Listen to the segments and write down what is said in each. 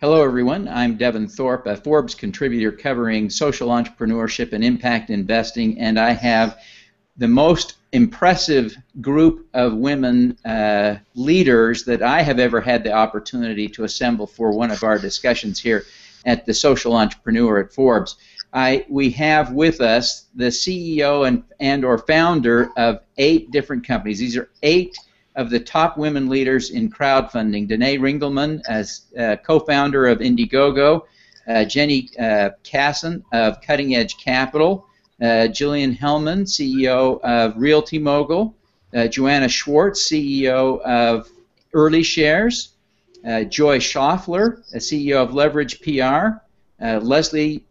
Hello, everyone. I'm Devin Thorpe, a Forbes contributor covering social entrepreneurship and impact investing, and I have the most impressive group of women leaders that I have ever had the opportunity to assemble for one of our discussions here at the Social Entrepreneur at Forbes. We have with us the CEO and or founder of 8 different companies. These are 8 of the top women leaders in crowdfunding. Danae Ringelmann as co-founder of Indiegogo, Jenny Kassan of Cutting Edge Capital, Jilliene Helman, CEO of Realty Mogul, Joanna Schwartz, CEO of EarlyShares, Joy Schoffler, CEO of Leverage PR, Lesley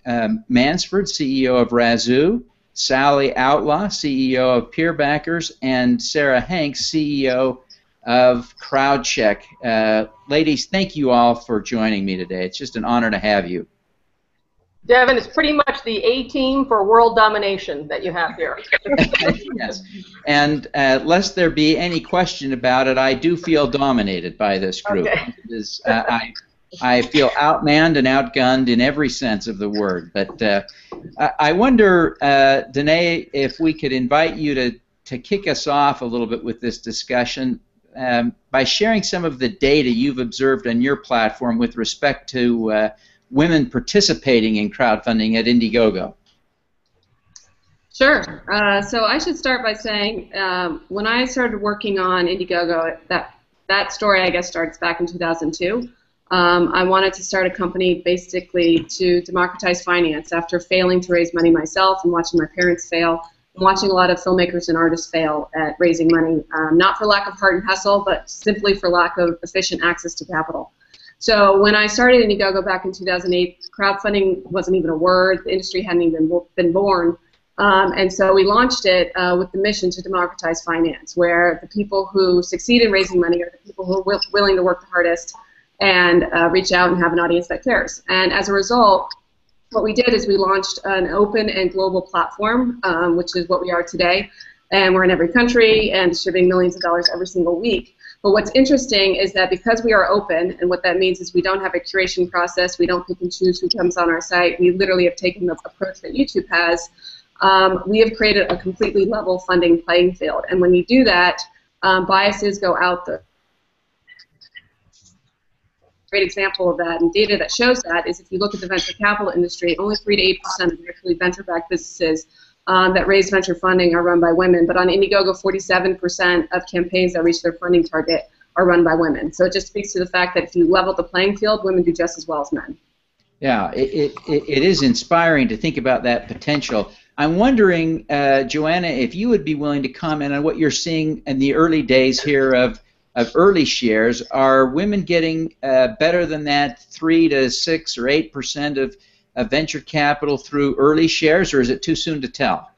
Mansford, CEO of Razoo, Sally Outlaw, CEO of Peerbackers, and Sara Hanks, CEO of CrowdCheck. Ladies, thank you all for joining me today. It's just an honor to have you. Devin, it's pretty much the A-team for world domination that you have here. Yes, and lest there be any question about it, I do feel dominated by this group. Okay. It is, I feel outmanned and outgunned in every sense of the word. But I wonder, Danae, if we could invite you to kick us off a little bit with this discussion by sharing some of the data you've observed on your platform with respect to women participating in crowdfunding at Indiegogo. Sure. So I should start by saying when I started working on Indiegogo, that story, I guess, starts back in 2002. I wanted to start a company basically to democratize finance after failing to raise money myself and watching my parents fail and watching a lot of filmmakers and artists fail at raising money, not for lack of heart and hustle, but simply for lack of efficient access to capital. So when I started Indiegogo back in 2008, crowdfunding wasn't even a word. The industry hadn't even been born. And so we launched it with the mission to democratize finance, where the people who succeed in raising money are the people who are willing to work the hardest and reach out and have an audience that cares. And as a result, what we did is we launched an open and global platform, which is what we are today. And we're in every country and distributing millions of dollars every single week. But what's interesting is that because we are open, and what that means is we don't have a curation process, we don't pick and choose who comes on our site, we literally have taken the approach that YouTube has, we have created a completely level funding playing field. And when you do that, biases go out the great example of that and data that shows that is if you look at the venture capital industry, only 3 to 8% of actually venture-backed businesses that raise venture funding are run by women. But on Indiegogo, 47% of campaigns that reach their funding target are run by women. So it just speaks to the fact that if you level the playing field, women do just as well as men. Yeah, it is inspiring to think about that potential. I'm wondering, Joanna, if you would be willing to comment on what you're seeing in the early days here of EarlyShares. Are women getting better than that 3 to 6 or 8% of venture capital through EarlyShares, or is it too soon to tell?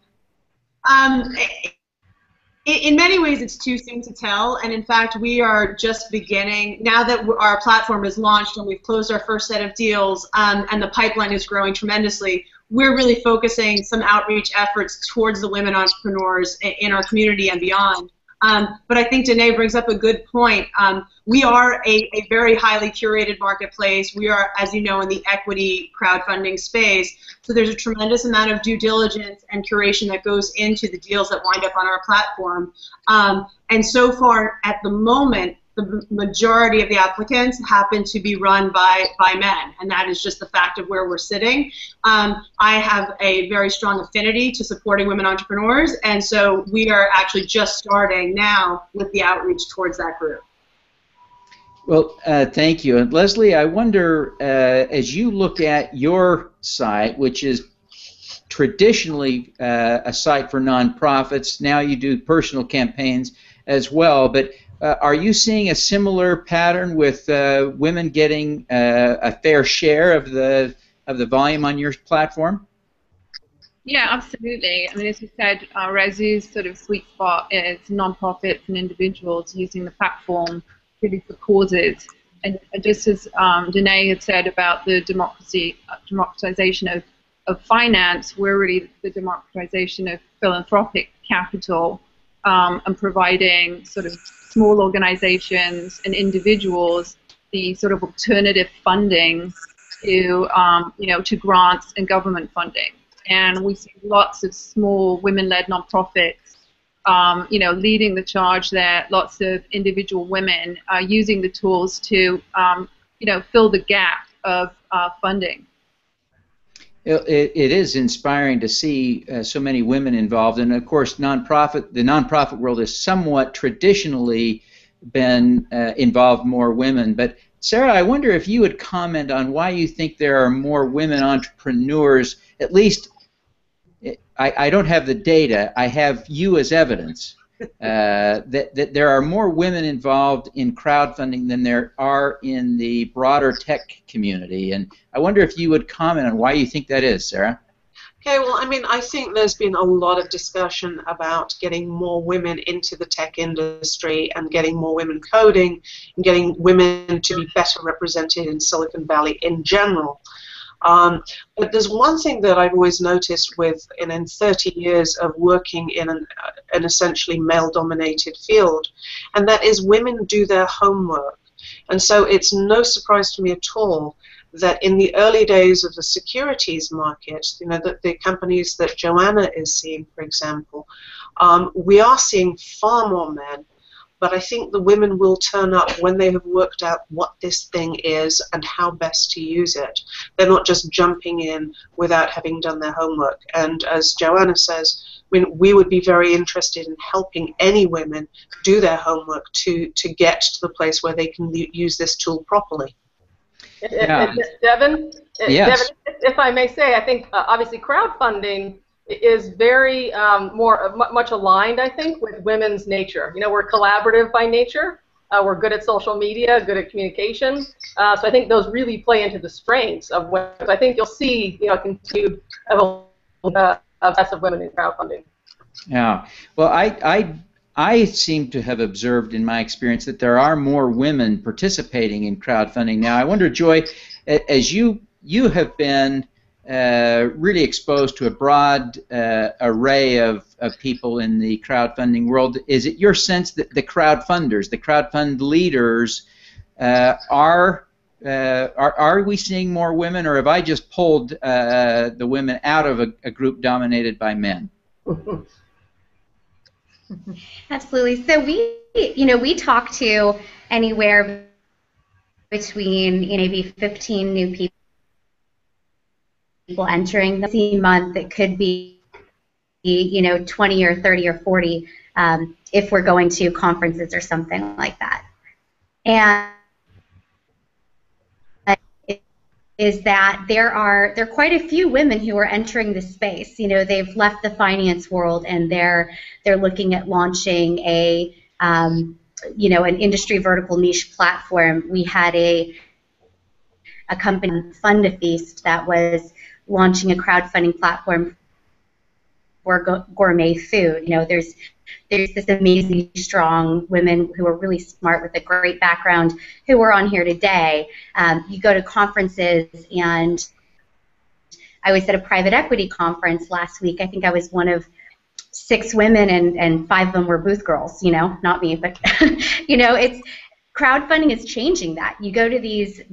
In many ways, it's too soon to tell, and in fact, we are just beginning. Now that our platform is launched and we've closed our first set of deals, and the pipeline is growing tremendously, we're really focusing some outreach efforts towards the women entrepreneurs in our community and beyond. But I think Danae brings up a good point. We are a very highly curated marketplace. We are, as you know, in the equity crowdfunding space. So there's a tremendous amount of due diligence and curation that goes into the deals that wind up on our platform. And so far, at the moment, the majority of the applicants happen to be run by men, and that is just the fact of where we're sitting. I have a very strong affinity to supporting women entrepreneurs, and so we are actually just starting now with the outreach towards that group. Well, thank you. And Lesley, I wonder, as you look at your site, which is traditionally a site for nonprofits, now you do personal campaigns as well, but are you seeing a similar pattern with women getting a fair share of the volume on your platform? Yeah, absolutely. I mean, as you said, Razoo's sort of sweet spot is nonprofits and individuals using the platform really for causes. And just as Danae had said about the democratization of finance, we're really the democratization of philanthropic capital and providing sort of small organizations and individuals the sort of alternative funding to to grants and government funding. And we see lots of small women-led nonprofits, leading the charge there. Lots of individual women are using the tools to, fill the gap of funding. It is inspiring to see so many women involved, and of course, the nonprofit world has somewhat traditionally been involved more women. But Sara, I wonder if you would comment on why you think there are more women entrepreneurs. At least, I don't have the data. I have you as evidence that there are more women involved in crowdfunding than there are in the broader tech community. And I wonder if you would comment on why you think that is, Sara. Okay, well, I mean, I think there's been a lot of discussion about getting more women into the tech industry and getting more women coding and getting women to be better represented in Silicon Valley in general. But there's one thing that I've always noticed in 30 years of working in an essentially male-dominated field, and that is women do their homework. And so it's no surprise to me at all that in the early days of the securities market, the companies that Joanna is seeing, for example, we are seeing far more men. But I think the women will turn up when they have worked out what this thing is and how best to use it. They're not just jumping in without having done their homework. And as Joanna says, we would be very interested in helping any women do their homework to get to the place where they can use this tool properly. Yeah. Devin, yes. Devin, if I may say, I think obviously crowdfunding is very much aligned, I think, with women's nature. We're collaborative by nature. We're good at social media, good at communication. So I think those really play into the strengths of women. So I think you'll see, continued evolution of women in crowdfunding. Yeah. Well, I seem to have observed in my experience that there are more women participating in crowdfunding now. I wonder, Joy, as you have been really exposed to a broad array of people in the crowdfunding world, is it your sense that the crowdfunders, the crowdfund leaders, are we seeing more women, or have I just pulled the women out of a group dominated by men? Absolutely. So we talk to anywhere between maybe 15 new people entering the month. It could be 20 or 30 or 40 if we're going to conferences or something like that. And is that there are quite a few women who are entering the space. They've left the finance world and they're looking at launching an industry vertical niche platform. We had a company, Fund a Feast, that was launching a crowdfunding platform for gourmet food. There's this amazing, strong women who are really smart with a great background who are on here today. You go to conferences, and I was at a private equity conference last week. I think I was one of 6 women, and 5 of them were booth girls. Not me, but it's crowdfunding is changing that. You go to these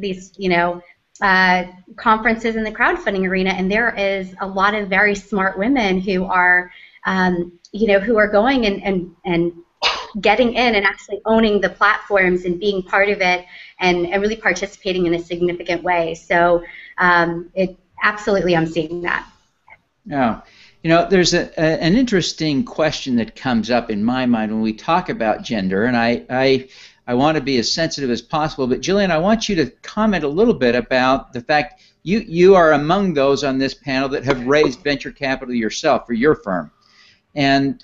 conferences in the crowdfunding arena, and there is a lot of very smart women who are who are going and getting in and actually owning the platforms and being part of it and really participating in a significant way. So absolutely, I'm seeing that. Yeah. There's an interesting question that comes up in my mind when we talk about gender, and I want to be as sensitive as possible, but Jilliene, I want you to comment a little bit about the fact you are among those on this panel that have raised venture capital yourself for your firm. And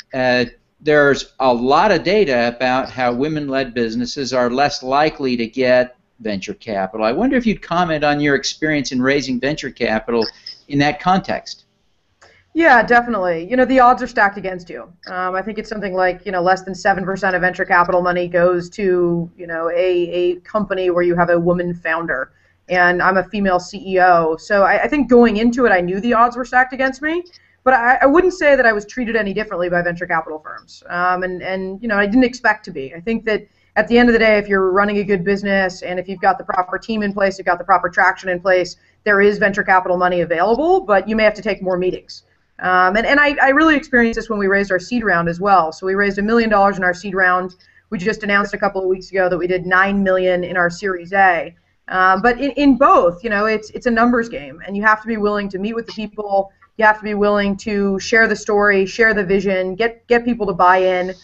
there's a lot of data about how women-led businesses are less likely to get venture capital. I wonder if you'd comment on your experience in raising venture capital in that context. Yeah, definitely. The odds are stacked against you. I think it's something like, less than 7% of venture capital money goes to, a company where you have a woman founder. And I'm a female CEO. So I think going into it, I knew the odds were stacked against me. But I wouldn't say that I was treated any differently by venture capital firms. And I didn't expect to be. I think that at the end of the day, if you're running a good business and if you've got the proper team in place, you've got the proper traction in place, there is venture capital money available, but you may have to take more meetings. And I really experienced this when we raised our seed round as well. So we raised $1 million in our seed round. We just announced a couple of weeks ago that we did $9 million in our Series A. But in both, it's a numbers game, and you have to be willing to meet with the people. You have to be willing to share the story, share the vision, get people to buy in.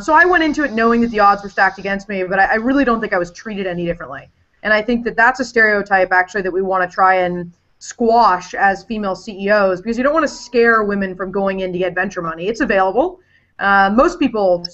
So I went into it knowing that the odds were stacked against me, but I really don't think I was treated any differently. And I think that that's a stereotype, actually, that we want to try and squash as female CEOs, because you don't want to scare women from going in to get venture money. It's available. Most people,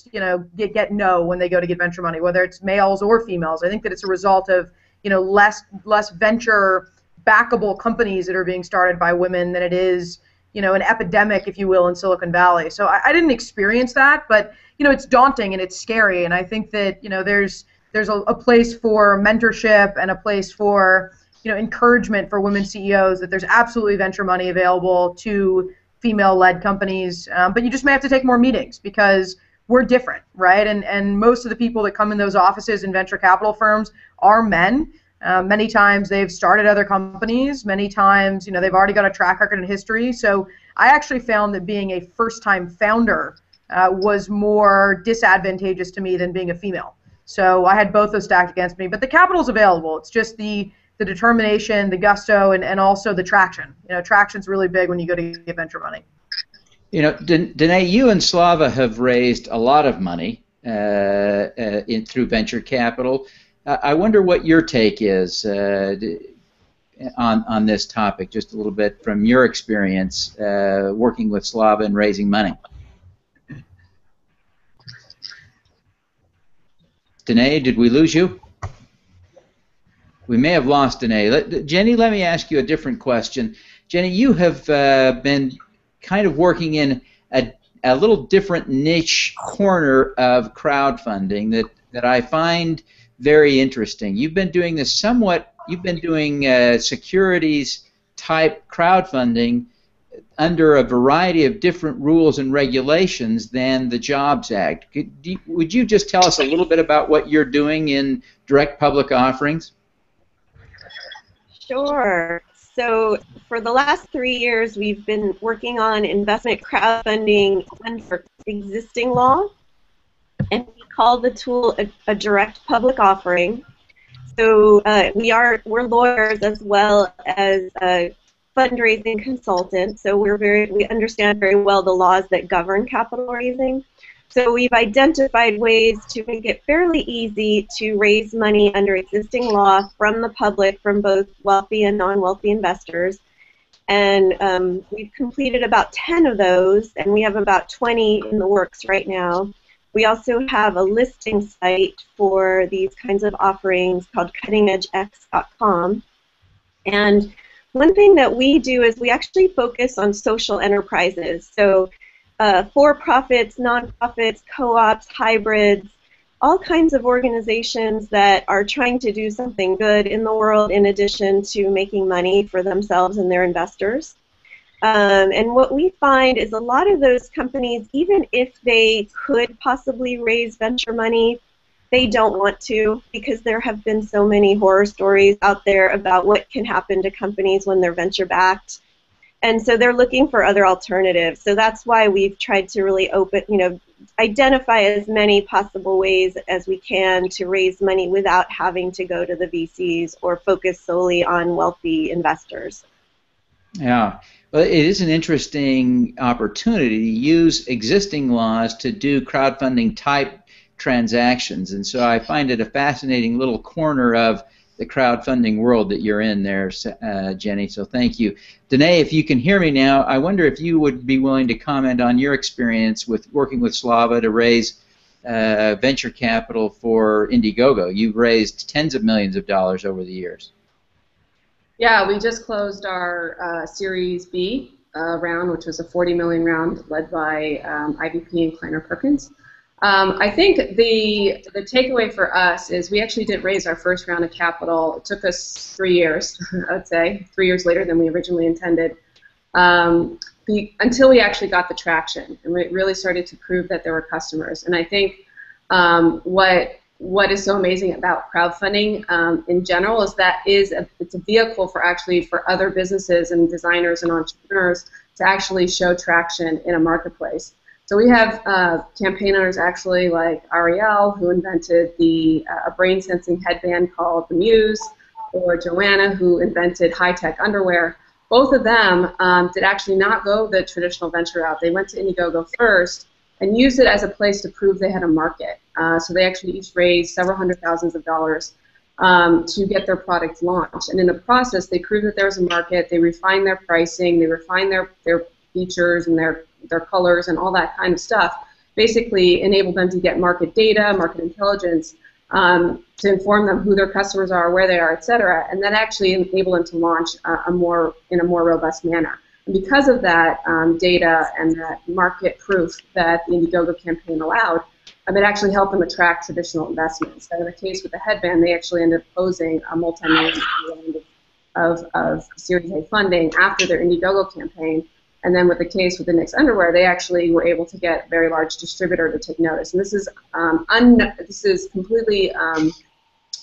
get no when they go to get venture money, whether it's males or females. I think that it's a result of, less venture backable companies that are being started by women than it is, an epidemic, if you will, in Silicon Valley. So I didn't experience that, but, it's daunting and it's scary. And I think that, there's a place for mentorship and a place for, encouragement for women CEOs, that there's absolutely venture money available to female-led companies, but you just may have to take more meetings because we're different, right? And most of the people that come in those offices in venture capital firms are men. Many times they've started other companies. Many times, they've already got a track record in history. So I actually found that being a first-time founder was more disadvantageous to me than being a female. So I had both those stacked against me. But the capital's available. It's just the determination, the gusto, and also the traction. Traction's really big when you go to get venture money. Danae, you and Slava have raised a lot of money through venture capital. I wonder what your take is on this topic, just a little bit from your experience working with Slava and raising money. Danae, did we lose you? We may have lost Danae. Jenny, let me ask you a different question. Jenny, you have been kind of working in a little different niche corner of crowdfunding that I find very interesting. You've been doing this you've been doing securities type crowdfunding under a variety of different rules and regulations than the Jobs Act. Would you just tell us a little bit about what you're doing in direct public offerings? Sure. So for the last 3 years, we've been working on investment crowdfunding under existing law, and we call the tool a direct public offering. So we're lawyers as well as fundraising consultants. So we understand very well the laws that govern capital raising. So we've identified ways to make it fairly easy to raise money under existing law from the public, from both wealthy and non-wealthy investors. And we've completed about 10 of those, and we have about 20 in the works right now. We also have a listing site for these kinds of offerings called cuttingedgex.com. And one thing that we do is we actually focus on social enterprises. So for-profits, non-profits, co-ops, hybrids, all kinds of organizations that are trying to do something good in the world in addition to making money for themselves and their investors. And what we find is a lot of those companies, even if they could possibly raise venture money, they don't want to, because there have been so many horror stories out there about what can happen to companies when they're venture-backed. And so they're looking for other alternatives. So that's why we've tried to really identify as many possible ways as we can to raise money without having to go to the VCs or focus solely on wealthy investors. Yeah. Well, it is an interesting opportunity to use existing laws to do crowdfunding type transactions. And so I find it a fascinating little corner of the crowdfunding world that you're in there, Jenny, so thank you. Danae, if you can hear me now, I wonder if you would be willing to comment on your experience with working with Slava to raise venture capital for Indiegogo. You've raised tens of millions of dollars over the years. Yeah, we just closed our Series B round, which was a $40 million round led by IVP and Kleiner Perkins. I think the takeaway for us is we actually didn't raise our first round of capital. It took us 3 years, I would say, 3 years later than we originally intended, until we actually got the traction and we really started to prove that there were customers. And I think what what is so amazing about crowdfunding in general is that it's a vehicle for other businesses and designers and entrepreneurs to actually show traction in a marketplace. So we have campaign owners actually like Ariel, who invented a brain sensing headband called the Muse, or Joanna, who invented high-tech underwear. Both of them did actually not go the traditional venture route. They went to Indiegogo first and used it as a place to prove they had a market. So they actually each raised several hundred thousands of dollars to get their product launched. And in the process, they proved that there was a market. They refined their pricing. They refined their features and their colors and all that kind of stuff. Basically enabled them to get market data, market intelligence, to inform them who their customers are, where they are, et cetera, and that actually enabled them to launch in a more robust manner. And because of that data and that market proof that the Indiegogo campaign allowed, it actually helped them attract traditional investments. So in the case with the headband, they actually ended up closing a multi-million round of Series A funding after their Indiegogo campaign. And then with the case with the Knix underwear, they actually were able to get a very large distributor to take notice. And this is completely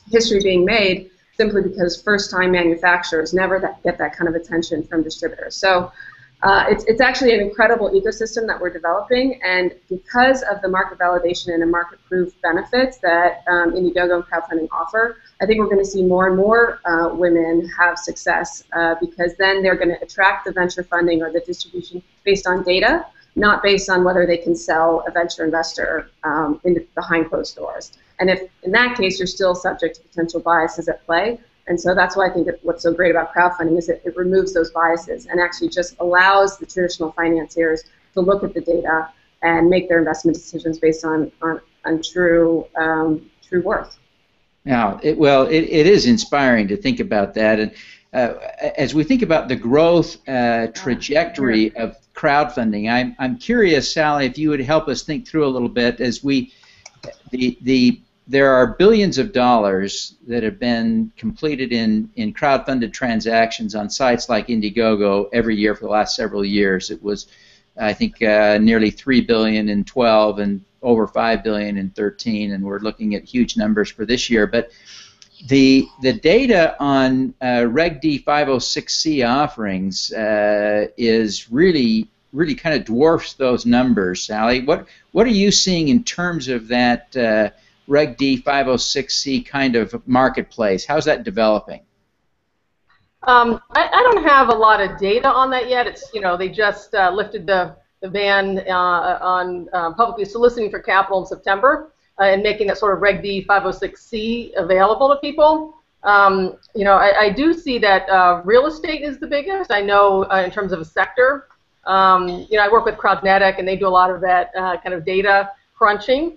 history being made simply because first-time manufacturers never get that kind of attention from distributors. So it's actually an incredible ecosystem that we're developing, and because of the market validation and the market-proof benefits that Indiegogo and crowdfunding offer, I think we're going to see more and more women have success because then they're going to attract the venture funding or the distribution based on data, not based on whether they can sell a venture investor behind closed doors. And if in that case you're still subject to potential biases at play, and so that's why I think that what's so great about crowdfunding is that it removes those biases and actually just allows the traditional financiers to look at the data and make their investment decisions based on true worth. Now, it is inspiring to think about that, and as we think about the growth trajectory of crowdfunding, I'm curious, Sally, if you would help us think through a little bit as there are billions of dollars that have been completed in crowdfunded transactions on sites like Indiegogo every year for the last several years. It was, I think, nearly $3 billion in 12 and over $5 billion in 13, and we're looking at huge numbers for this year. But the data on Reg D 506C offerings is really kind of dwarfs those numbers. Sally, what are you seeing in terms of that Reg D 506C kind of marketplace? How's that developing? I don't have a lot of data on that yet. It's they just lifted the ban on publicly soliciting for capital in September and making that sort of Reg D 506C available to people. I do see that real estate is the biggest. I know in terms of a sector. I work with Crowdnetic, and they do a lot of that kind of data crunching.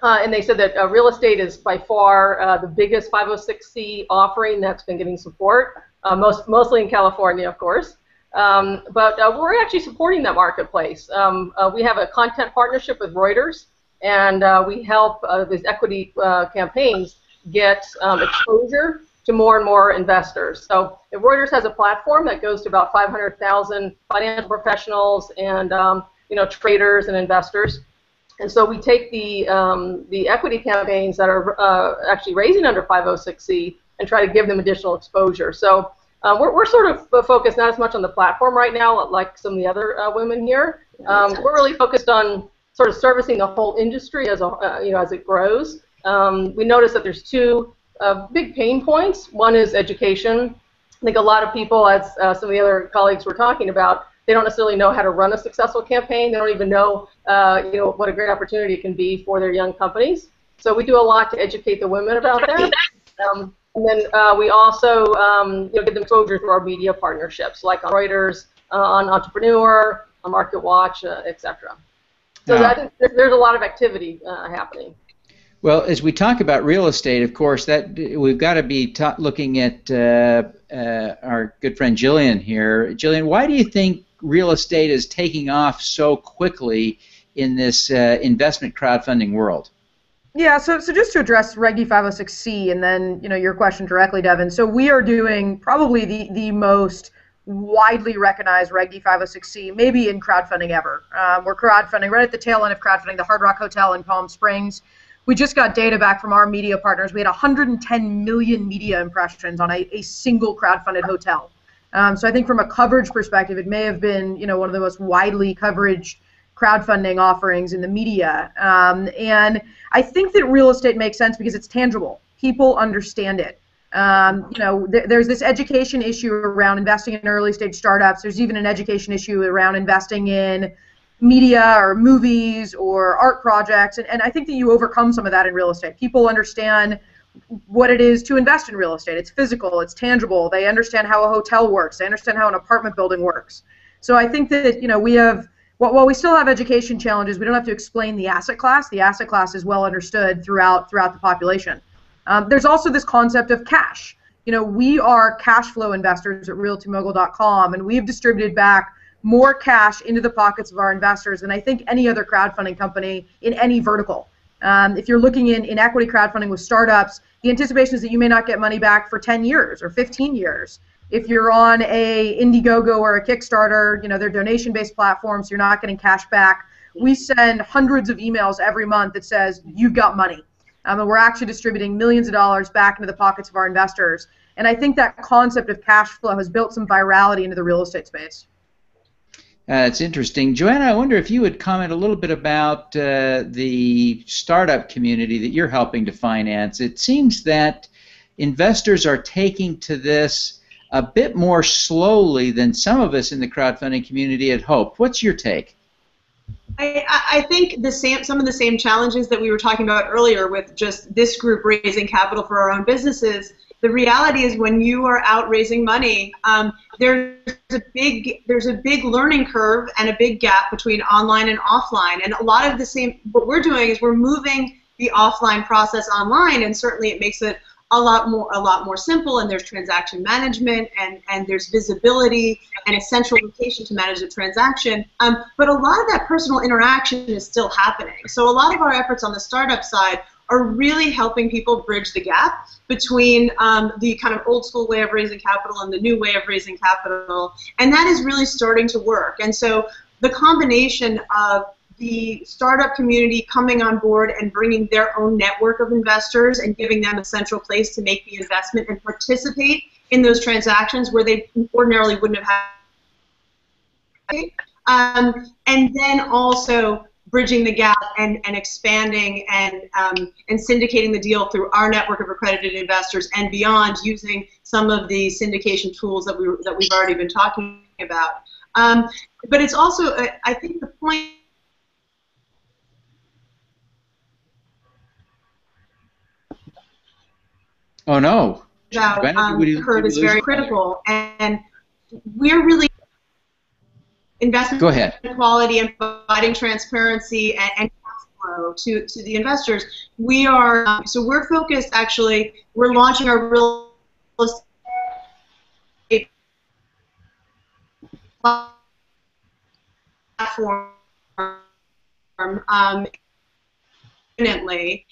And they said that real estate is by far the biggest 506C offering that's been getting support, mostly in California, of course. But we're actually supporting that marketplace. We have a content partnership with Reuters, and we help these equity campaigns get exposure to more and more investors. So if Reuters has a platform that goes to about 500,000 financial professionals and traders and investors. And so we take the equity campaigns that are actually raising under 506C and try to give them additional exposure. So we're sort of focused not as much on the platform right now, like some of the other women here. We're really focused on sort of servicing the whole industry as it grows. We notice that there's two big pain points. One is education. I think a lot of people, as some of the other colleagues were talking about, they don't necessarily know how to run a successful campaign. They don't even know, what a great opportunity it can be for their young companies. So we do a lot to educate the women about that. And then we also give them exposure through our media partnerships, like on Reuters, on Entrepreneur, on Market Watch, etc. So I think there's a lot of activity happening. Well, as we talk about real estate, of course, that we've got to be looking at our good friend Jilliene here. Jilliene, why do you think real estate is taking off so quickly in this investment crowdfunding world? Yeah, so just to address Reg D 506C and then your question directly, Devin. So we are doing probably the most widely recognized Reg D 506C, maybe in crowdfunding ever. We're crowdfunding right at the tail end of crowdfunding, the Hard Rock Hotel in Palm Springs. we just got data back from our media partners. We had 110 million media impressions on a single crowdfunded hotel. So I think from a coverage perspective, it may have been, one of the most widely coveraged crowdfunding offerings in the media. And I think that real estate makes sense because it's tangible. People understand it. There's this education issue around investing in early stage startups. There's even an education issue around investing in media or movies or art projects. And I think that you overcome some of that in real estate. People understand what it is to invest in real estate. It's physical, it's tangible. They understand how a hotel works. They understand how an apartment building works. So I think that, we have, while we still have education challenges, we don't have to explain the asset class. The asset class is well understood throughout the population. There's also this concept of cash. We are cash flow investors at realtymogul.com, and we've distributed back more cash into the pockets of our investors than I think any other crowdfunding company in any vertical. If you're looking in equity crowdfunding with startups, the anticipation is that you may not get money back for 10 years or 15 years. If you're on a Indiegogo or a Kickstarter, they're donation-based platforms, you're not getting cash back. We send hundreds of emails every month that says, you've got money. And we're actually distributing millions of dollars back into the pockets of our investors. And I think that concept of cash flow has built some virality into the real estate space. It's interesting. Joanna, I wonder if you would comment a little bit about the startup community that you're helping to finance. It seems that investors are taking to this a bit more slowly than some of us in the crowdfunding community had hoped. What's your take? I think some of the same challenges that we were talking about earlier with just this group raising capital for our own businesses. The reality is when you are out raising money, there's a big learning curve and a big gap between online and offline. And a lot of what we're doing is we're moving the offline process online, and certainly it makes it a lot more simple, and there's transaction management and there's visibility and a central location to manage the transaction. But a lot of that personal interaction is still happening. So a lot of our efforts on the startup side are really helping people bridge the gap between the kind of old school way of raising capital and the new way of raising capital, and that is really starting to work. And so the combination of the startup community coming on board and bringing their own network of investors and giving them a central place to make the investment and participate in those transactions where they ordinarily wouldn't have had. And then also bridging the gap and expanding and syndicating the deal through our network of accredited investors and beyond, using some of the syndication tools that we've already been talking about. But it's also, I think the point Oh no! Curve is very critical, and we're really investing in quality and providing transparency and cash flow to the investors. We are so we're focused. Actually, we're launching our real estate platform imminently.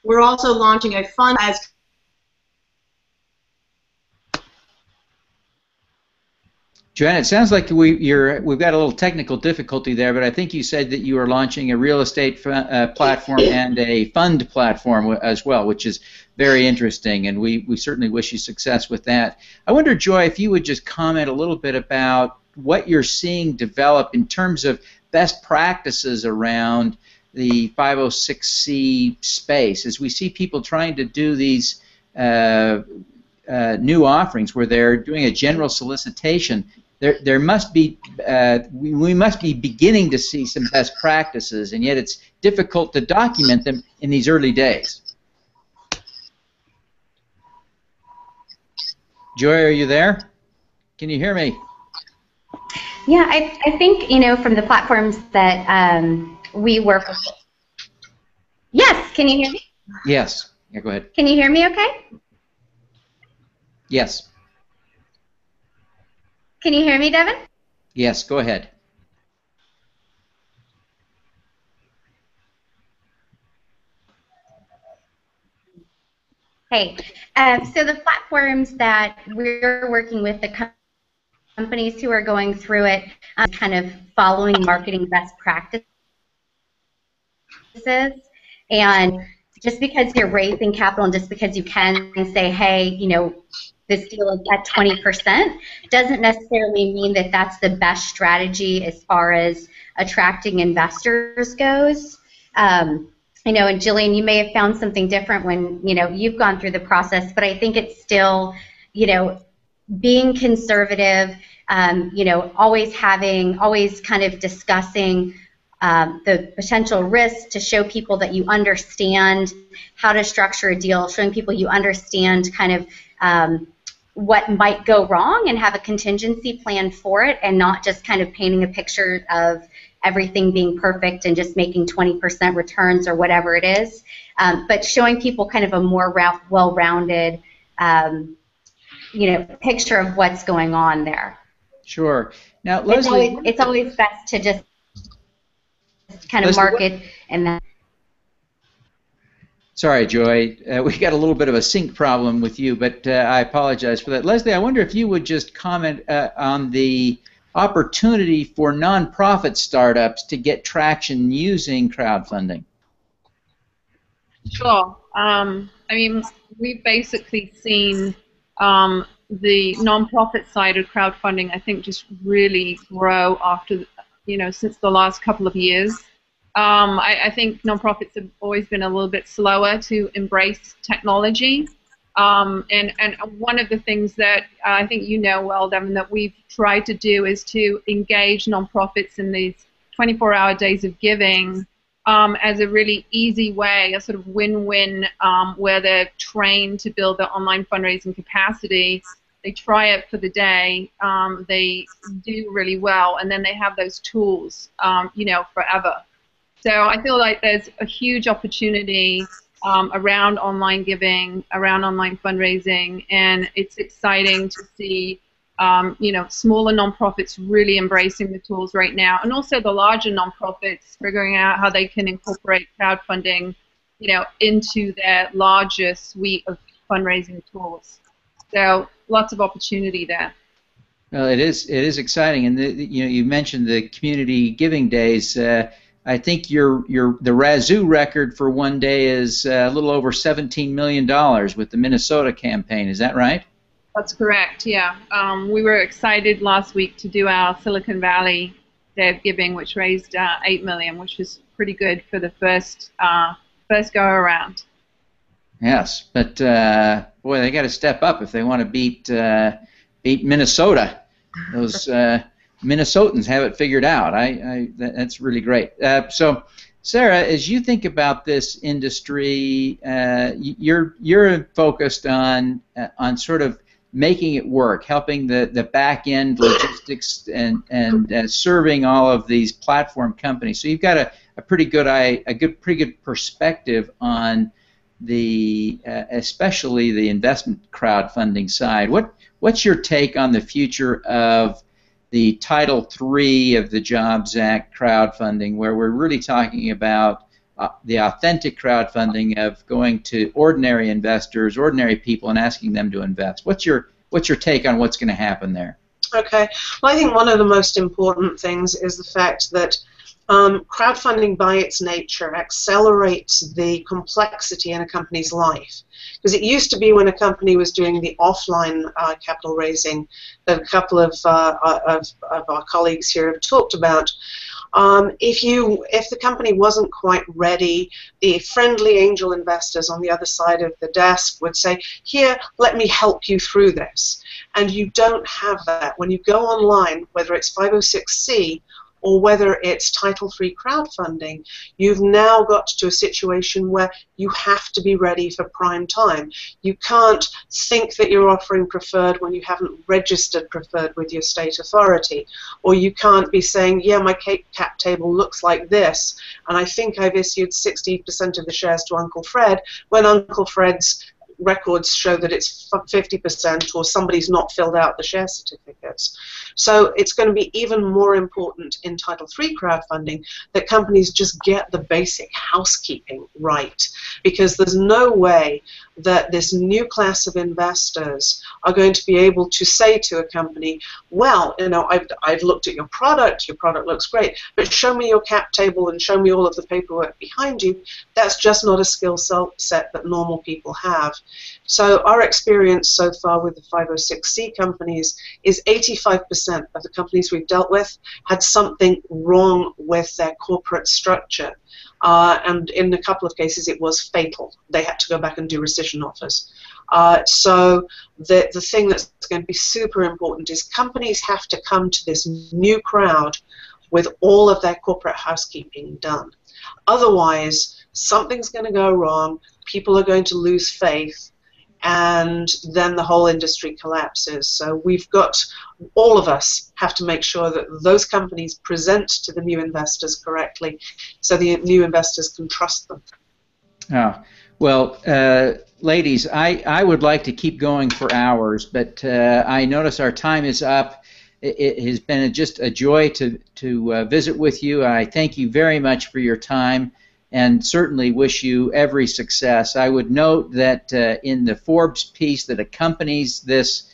We're also launching a fund as Joanna, it sounds like we've got a little technical difficulty there, but I think you said that you are launching a real estate platform and a fund platform as well, which is very interesting, and we certainly wish you success with that. I wonder, Joy, if you would just comment a little bit about what you're seeing develop in terms of best practices around the 506c space, as we see people trying to do these new offerings where they're doing a general solicitation. There must be we must be beginning to see some best practices, and yet it's difficult to document them in these early days. Joy, are you there? Can you hear me? Yeah, I think, from the platforms that we work with. Yes, can you hear me? Yes. Yeah, go ahead. Can you hear me okay? Yes. Can you hear me, Devin? Yes, go ahead. Hey, so the platforms that we're working with, the companies who are going through it, kind of following marketing best practices and just because you're raising capital and just because you can say, hey, you know, this deal is at 20%, doesn't necessarily mean that that's the best strategy as far as attracting investors goes. You know, and Jilliene, you may have found something different when, you know, you've gone through the process, but I think it's still, you know, being conservative, you know, always kind of discussing the potential risks to show people that you understand how to structure a deal, showing people you understand kind of what might go wrong and have a contingency plan for it, and not just kind of painting a picture of everything being perfect and just making 20% returns or whatever it is, but showing people kind of a more well-rounded, you know, picture of what's going on there. Sure. Now, Lesley, it's always best to just kind of Lesley, market and then. Sorry, Joy. We got a little bit of a sync problem with you, but I apologize for that. Lesley, I wonder if you would just comment on the opportunity for nonprofit startups to get traction using crowdfunding. Sure. I mean, we've basically seen the nonprofit side of crowdfunding, I think, just really grow after, you know, since the last couple of years. I think nonprofits have always been a little bit slower to embrace technology. And one of the things that I think you know well, Devin, that we've tried to do is to engage nonprofits in these 24-hour days of giving as a really easy way, a sort of win-win, where they're trained to build their online fundraising capacity. They try it for the day, they do really well, and then they have those tools, you know, forever. So I feel like there's a huge opportunity around online giving, around online fundraising, and it's exciting to see, you know, smaller nonprofits really embracing the tools right now, and also the larger nonprofits figuring out how they can incorporate crowdfunding, you know, into their larger suite of fundraising tools. So lots of opportunity there. Well, it is exciting, and you know, you mentioned the community giving days. I think the Razoo record for one day is a little over $17 million with the Minnesota campaign. Is that right? That's correct. Yeah, we were excited last week to do our Silicon Valley Day of Giving, which raised $8 million, which was pretty good for the first go around. Yes, but boy, they got to step up if they want to beat Minnesota. Those Minnesotans have it figured out. That's really great. So, Sara, as you think about this industry, you're focused on sort of making it work, helping the back end logistics and serving all of these platform companies. So you've got a pretty good perspective on the especially the investment crowdfunding side. What's your take on the future of the Title III of the Jobs Act crowdfunding, where we're really talking about the authentic crowdfunding of going to ordinary investors, ordinary people, and asking them to invest? What's your take on what's going to happen there? Okay. Well, I think one of the most important things is the fact that crowdfunding by its nature accelerates the complexity in a company's life. Because it used to be when a company was doing the offline capital raising that a couple of our colleagues here have talked about, if the company wasn't quite ready, the friendly angel investors on the other side of the desk would say, here, let me help you through this. And you don't have that. When you go online, whether it's 506C or whether it's Title III crowdfunding, you've now got to a situation where you have to be ready for prime time. You can't think that you're offering preferred when you haven't registered preferred with your state authority. Or you can't be saying, yeah, my cap table looks like this, and I think I've issued 60% of the shares to Uncle Fred, when Uncle Fred's records show that it's 50%, or somebody's not filled out the share certificates. So it's going to be even more important in Title III crowdfunding that companies just get the basic housekeeping right, because there's no way that this new class of investors are going to be able to say to a company, well, you know, I've looked at your product looks great, but show me your cap table and show me all of the paperwork behind you. That's just not a skill set that normal people have. So our experience so far with the 506c companies is 85% of the companies we've dealt with had something wrong with their corporate structure. And in a couple of cases it was fatal. They had to go back and do rescission offers. So the thing that's going to be super important is companies have to come to this new crowd with all of their corporate housekeeping done. Otherwise, something's going to go wrong, people are going to lose faith, and then the whole industry collapses. So we've got, all of us have to make sure that those companies present to the new investors correctly so the new investors can trust them. Oh, well, ladies, I would like to keep going for hours, but I notice our time is up. It has been just a joy to visit with you. I thank you very much for your time and certainly wish you every success. I would note that in the Forbes piece that accompanies this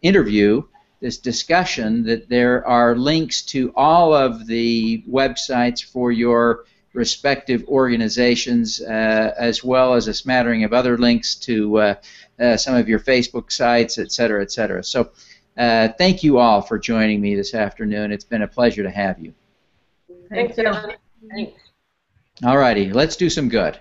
interview, this discussion, that there are links to all of the websites for your respective organizations, as well as a smattering of other links to some of your Facebook sites, et cetera, et cetera. So thank you all for joining me this afternoon. It's been a pleasure to have you. Thanks, Devin. Thanks. All righty, let's do some good.